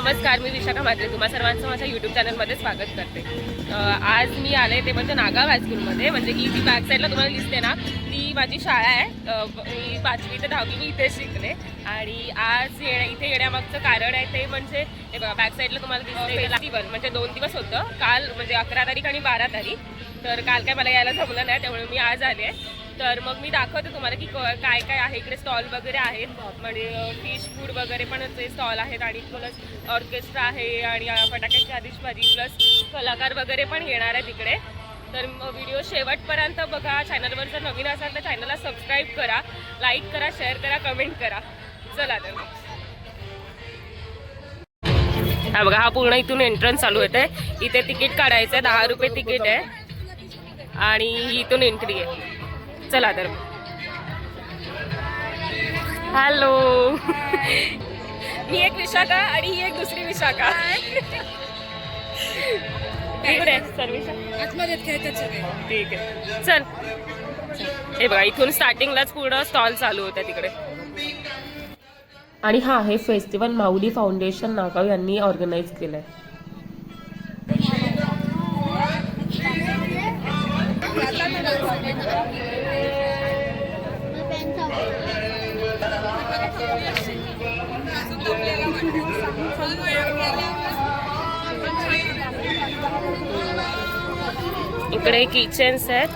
नमस्कार, मी विशाखा म्हात्रे तुम्हा सर्वांचं माझ्या यूट्यूब चॅनलमध्ये स्वागत करते। आज मी आले ते म्हणजे नागाव हायस्कूलमध्ये, म्हणजे ही जी बॅक साईडला तुम्हाला दिसते ना ती माझी शाळा आहे। मी 5वी ते 10वी मी इथे शिकले आणि आज इथे येण्यामागचं कारण आहे ते म्हणजे हे बघा बॅक साईडला तुम्हाला दिसते फेस्टिवल, म्हणजे 2 दिवस होतं, काल म्हणजे 11 तारीख आणि 12 तारीख। तर काल काय मला यायला जमलं नाही, त्यामुळे मी आज आले। तर मग मी दाखवते तुम्हाला की काय काय आहे इकडे। स्टॉल वगैरे आहेत, म्हणजे फिश फूड वगैरे पण स्टॉल आहेत आणि प्लस ऑर्केस्ट्रा आहे आणि फटाक्याची आतिषबाजी प्लस कलाकार वगैरे पण येणार आहेत इकडे। तर व्हिडिओ शेवटपर्यंत बघा। चॅनलवर जर नवीन असाल तर चॅनलला सबस्क्राईब करा, लाईक करा, शेअर करा, कमेंट करा। चला तर हा बघा, हा पूर्ण इथून एंट्रन्स चालू होते। इथे तिकीट काढायचं आहे, 10 रुपये तिकीट आहे आणि इथून एंट्री आहे। चला तर हॅलो, मी एक विशाखा आणि ही एक दुसरी विशाखा। इकडे ठीक आहे, चल। हे बघा इथून स्टार्टिंगलाच पूर्ण स्टॉल चालू होत्या तिकडे। आणि हा हे फेस्टिवल माऊली फाउंडेशन नागाव यांनी ऑर्गनाईज केलंय। इकडे किचन्स आहेत,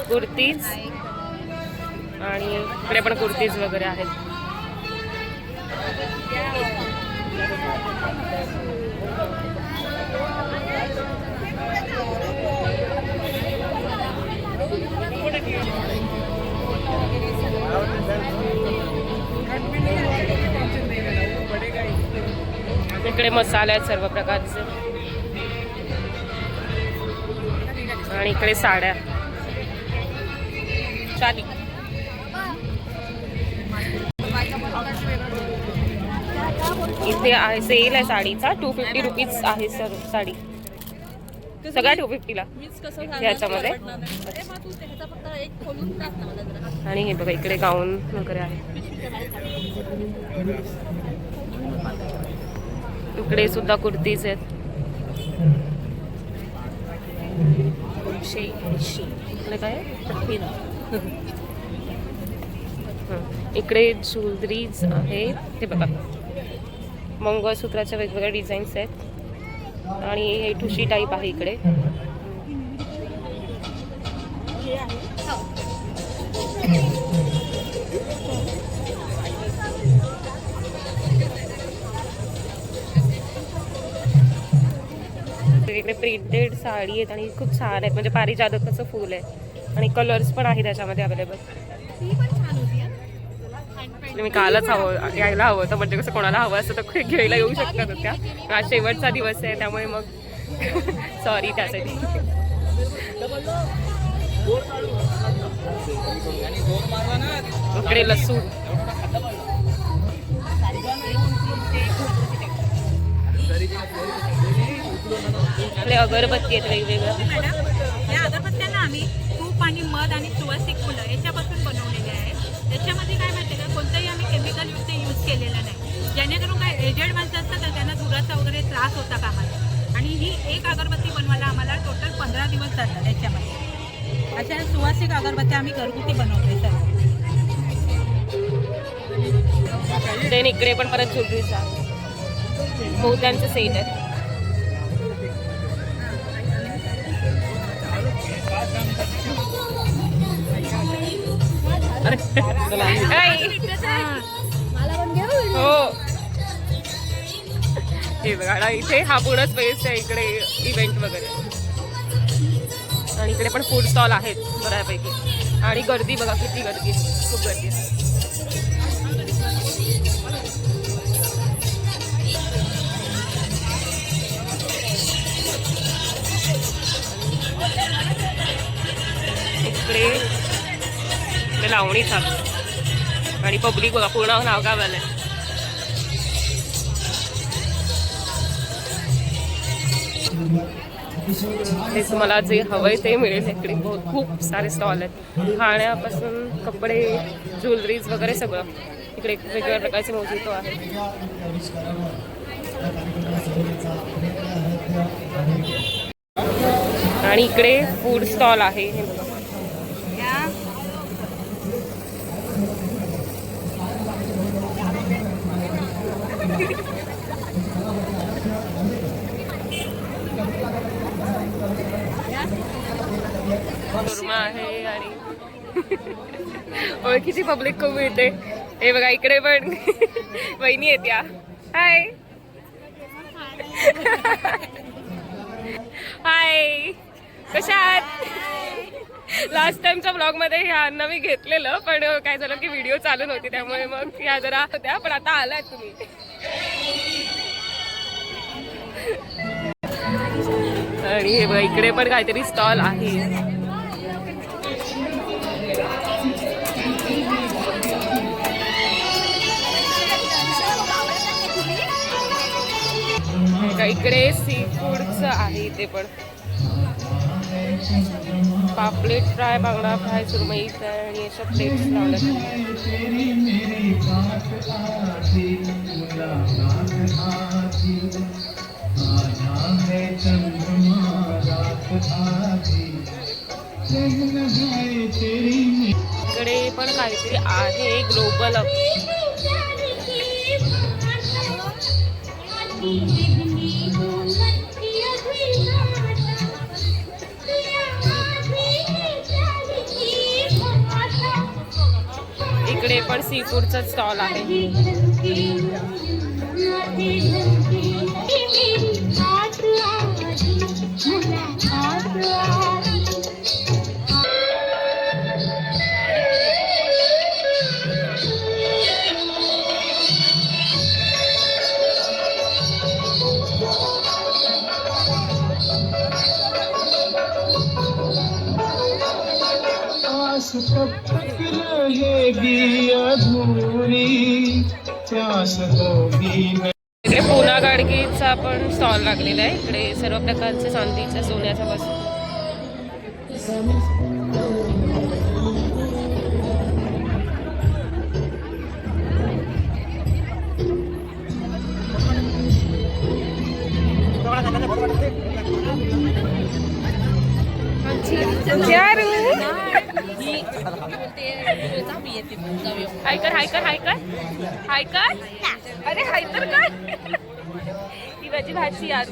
कुर्तीज, आणि इकडे पण कुर्तीज वगैरे आहेत। इकडे मसाले आहेत सर्व प्रकारचे आणि इकडे साड्या, शादी। इथे आहे सेल आहे साडीचा, 250 रुपीज आहे सर साडी, सगळ्या 250 ला ह्याच्यामध्ये। आणि हे बघा इकडे गाऊन वगैरे आहे। इकडे सुद्धा कुर्तीज आहेत। काय इकडे ज्वेलरीज आहेत, हे बघा मंगळसूत्राच्या वेगवेगळ्या डिझाईन्स आहेत आणि हे ठुशी टाईप आहे इकडे। इकडे प्रिंटेड साडी आहेत आणि खूप छान आहेत, म्हणजे पारिजातकाचं फूल आहे आणि कलर्स पण आहे त्याच्यामध्ये अवेलेबल। मी कालच यायला हवं होतं, म्हणजे कसं कोणाला हवं असतं तर घ्यायला येऊ शकतात त्या। आज शेवटचा दिवस आहे त्यामुळे मग सॉरी त्यासाठी। इकडे लसूण, इकडे अगरबत्ती आहेत वेगवेगळ्या। या अगरबत्त्यांना आम्ही तूप आणि मध आणि सुवासिक फुलं याच्यापासून बनवलेले आहे। त्याच्यामध्ये काय माहिती का, कोणताही आम्ही केमिकल युक्त यूज केलेलं नाही, जेणेकरून काय एजेड माणसं असतात तर त्यांना धुराचा वगैरे त्रास होता कामा नये। आणि ही एक अगरबत्ती बनवायला आम्हाला टोटल 15 दिवस जातात याच्यामध्ये। अशा सुवासिक अगरबत्त्या आम्ही घरगुती बनवते सर। देन इकडे पण परत ज्वेलरीचा मोत्यांचं सेट आहे। हो हे बघा इथे हा पूर्ण स्पेस आहे, इकडे इव्हेंट वगैरे आणि इकडे पण फूड स्टॉल आहेत बऱ्यापैकी। आणि गर्दी बघा किती गर्दी, खूप गर्दी आहे। इकडे लावणी चालू आणि पब्लिक बघा पूर्ण नागावला आहे। तुम्हाला जे हवंय ते मिळेल इकडे। खूप सारे स्टॉल आहेत, खाण्यापासून कपडे, ज्वेलरीज वगैरे सगळं इकडे। वेगवेगळ्या प्रकारचे मोजितो आहेत। आणि इकडे फूड स्टॉल आहे हे बघा. शोरमा आहे आणि ओळखीची पब्लिक खूप मिळते. हे बघा इकडे पण वहिनी येत या. हाय हाय, कशा आहात? लास्ट टाइमच्या ब्लॉग मध्ये ह्या अन्न मी घेतलेलं, पण काय झालं की व्हिडिओ चालू नव्हती, त्यामुळे मग ह्या जरा होत्या, पण आता आलात तुम्ही. आणि हे बघा इकडे पण काहीतरी स्टॉल आहे. इकडे सी फूडचं आहे. इथे पण पापलेट फ्राय, बांगडा फ्राय, सुरमई फ्राय आणि अशा प्लेट्स लावल्यात. इकडे पण काहीतरी आहे ग्लोबल. इकडे पण सी फूडचा स्टॉल आहे. इकडे पुना गाडगीचा पण स्टॉल लागलेला आहे. इकडे सर्व प्रकारचे चांदीच्या, सोन्याच्या वस्तू. हाय कर हाय कर हाय कर हाय कर. अरे हाय तर कर. ही माझी भाजी यार.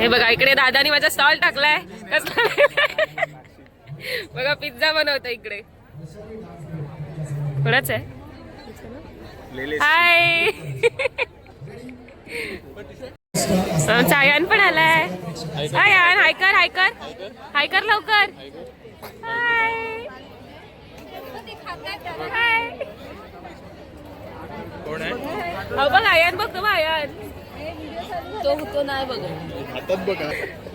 हे बघा इकडे दादानी माझा स्टॉल टाकलाय. कसला बघा पिझ्झा बनवतो इकडे. कोणाच आहे? हाय. सायान पण आलाय. सायान हाय कर हाय कर हाय कर लवकर. हाय हाय. बघ आयान, बघ तो आयान. तो नाही बघ.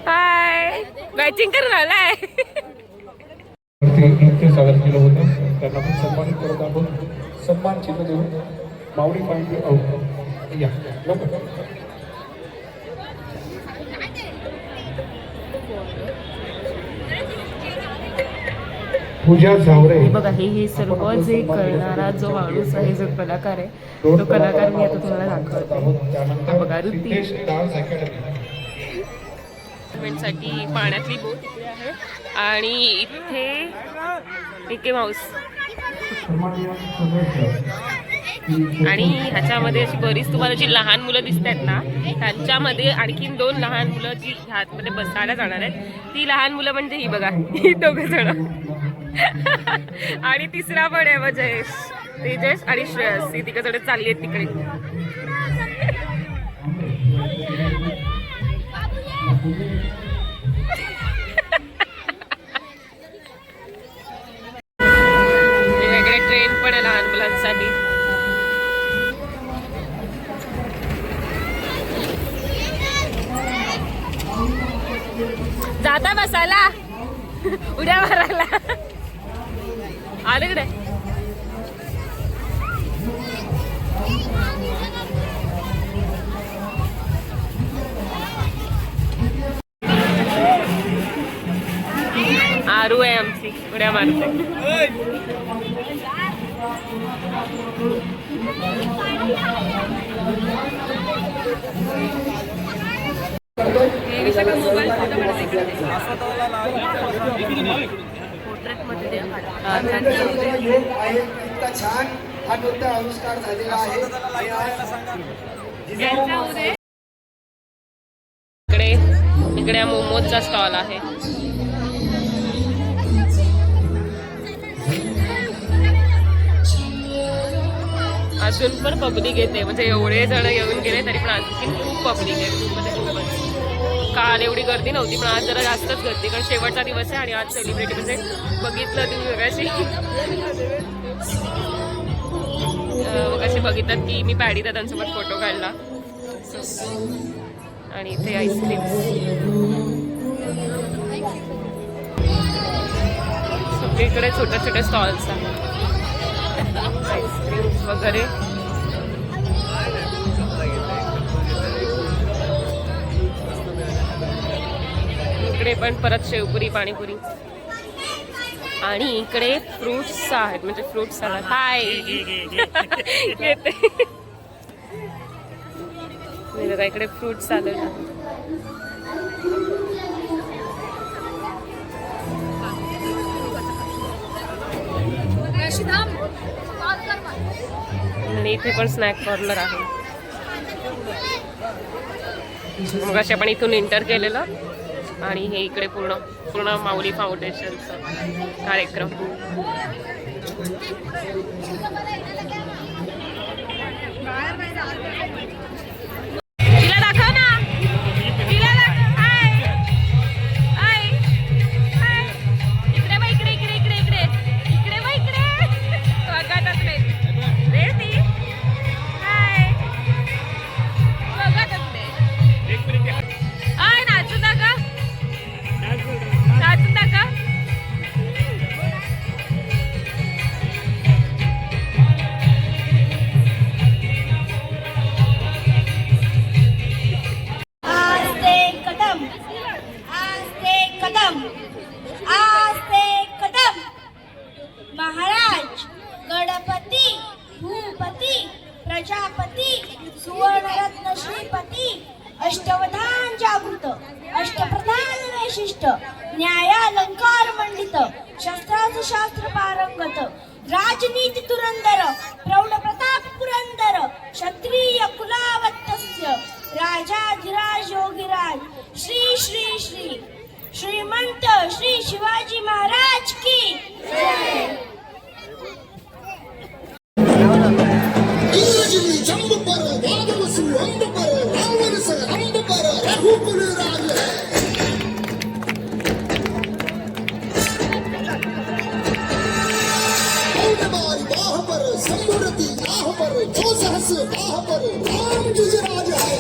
हाय, मॅचिंग करून आलाय. नृत्य सादर केलं होतं, त्यांना पण सन्मानित करत आपण. सन्मान चिन्ह देऊन मावळी पाहिजे या लवकर. पूजा झावरे. बघा हे सर्व जे करणारा जो माणूस आहे, जो कलाकार आहे, तो कलाकार मी आता तुम्हाला दाखवते. बघा साठी पाण्यातली बोट इकडे आहे आणि इथे मिकी माऊस. आणि ह्याच्यामध्ये अशी बरीच तुम्हाला जी लहान मुलं दिसत आहेत ना, त्यांच्यामध्ये आणखीन 2 लहान मुलं जी ह्यामध्ये बसायला जाणार आहेत. ती लहान मुलं म्हणजे ही बघा, ही 2 जण. आणि तिसरा पण आहे मग जयेश, तेजस आणि श्रेयस. ही 3 जण चालली आहेत तिकडे. वेगळे ट्रेन पण आहे लहान मुलांसाठी. जाता बसायला, उड्या मारायला. आले कडे आरू आहे आमची, उड्या मारते. मोबाईल पोर्ट्रेटमध्ये इतका छान हा नृत्य आविष्कार झालेला आहे इकडे इकडे मोमोजचा स्टॉल आहे. अजून पण पब्लिक येते, म्हणजे एवढे जण येऊन गेले तरी पण आणखी खूप पब्लिक आहे. म्हणजे खूपच. काल एवढी गर्दी नव्हती पण आज जरा जास्तच गर्दी, कारण शेवटचा दिवस आहे आणि आज सेलिब्रिटी म्हणजे बघितलं तुम्ही कशी बघितलं की मी पॅडी दादांसोबत फोटो काढला. आणि इथे आईस्क्रीम सगळीकडे छोटे छोटे स्टॉल्स आहेत आईस्क्रीम वगैरे. इकडे पण परत शेवपुरी पाणीपुरी आणि इकडे फ्रुट्स आहेत, म्हणजे फ्रूट सलाड. हाय येते बघा इकडे फ्रूट सॅलड आहे. आणि इथे पण स्नॅक कॉर्नर आहे. मग असे आपण इथून एंटर केलेलं आणि हे इकडे पूर्ण पूर्ण माऊली फाउंडेशनचा कार्यक्रम. तिला दाखव ना, तिला दाखव. हाय हाय हाय. इकडे बघ, इकडे इकडे इकडे इकडे इकडे बघ, इकडे बघतच नाही रे ती. हाय बघतच नाही. हाय नाचून दाखव, नाचून दाखव. महाराज गणपती भूपती प्रजापती सुवर्णरत्न श्रीपती अष्टवधान जागृत अष्टप्रधान वैशिष्ट न्यायालंकार मंडित शस्त्राचं शास्त्र पारंगत राजनीती तुरंदर प्रौढ प्रताप पुरंदर क्षत्रिय कुलावत्तस्य राजाधिराज योगीराज श्री श्री श्री श्रीमंत श्री शिवाजी महाराज की जय. जंब पर वादवसु अंब पर रावण से अंब पर रघुकुल राज है. बारी बाह पर संबुरती आह पर जो सहस बाह पर राम जुजराज है.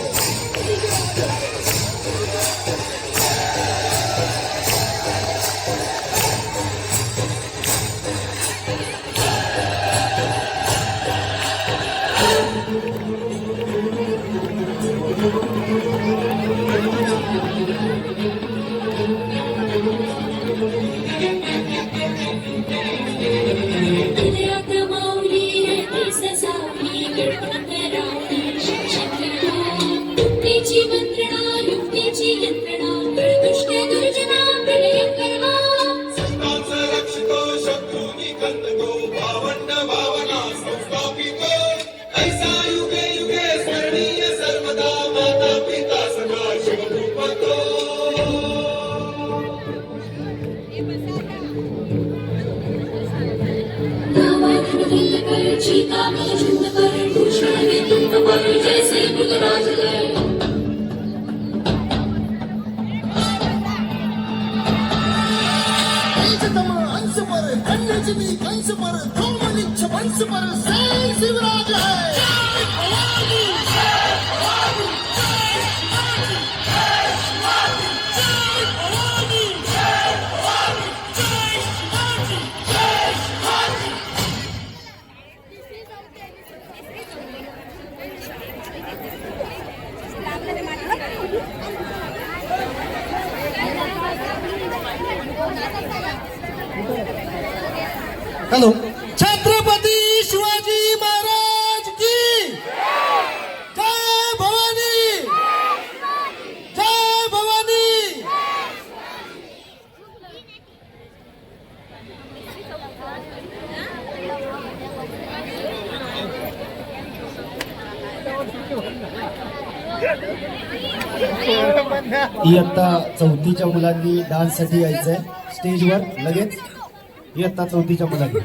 कंस पर धूमनिच्छ वंश पर जय शिवराज है. हॅलो. छत्रपती इयत्ता चौथीच्या मुलांनी डान्ससाठी यायचंय स्टेजवर लगेच. इयत्ता चौथीच्या मुलांनी.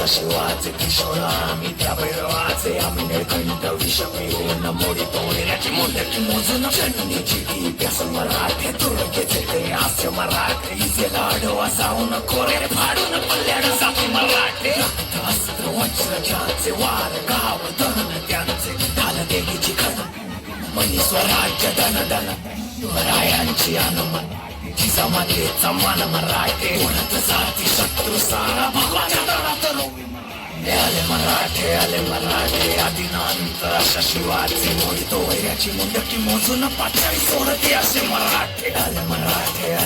शिवाचे किशोर आम्ही त्या भैरवाचे आम्ही निळकंठ विष पिऊन मोडी तोडण्याची मुंडकी मोजून चटणीची ती प्यास मराठे तुळकेचे ते हास्य मराठे इथे लाडवा जाऊन खोरे फाडून पल्ल्याड जाते मराठे अस्त्र वज्र घ्याचे वार गाव धन त्यांचे ढाल देवीची खण मनी स्वराज्य धन धन रायांची अनुमन समाधीचा मान मराठे उडत जाती शत्रू सारा भगवाच्या दरात आले मराठे आदिनांत अशा शिवाची मोडी तो वैऱ्याची मुंडकी मोजून पातळी सोडते असे मराठे आले मराठे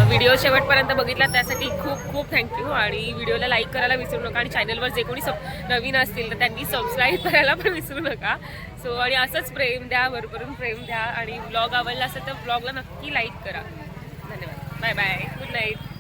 व्हिडिओ शेवटपर्यंत बघितला त्यासाठी खूप खूप थँक्यू. आणि व्हिडिओला लाईक करायला विसरू नका आणि चॅनलवर जे कोणी नवीन असतील तर त्यांनी सबस्क्राईब करायला पण विसरू नका. सो आणि असंच प्रेम द्या, भरभरून प्रेम द्या आणि व्लॉग आवडला असेल तर व्लॉगला नक्की लाईक करा. धन्यवाद. Bye bye. Good night.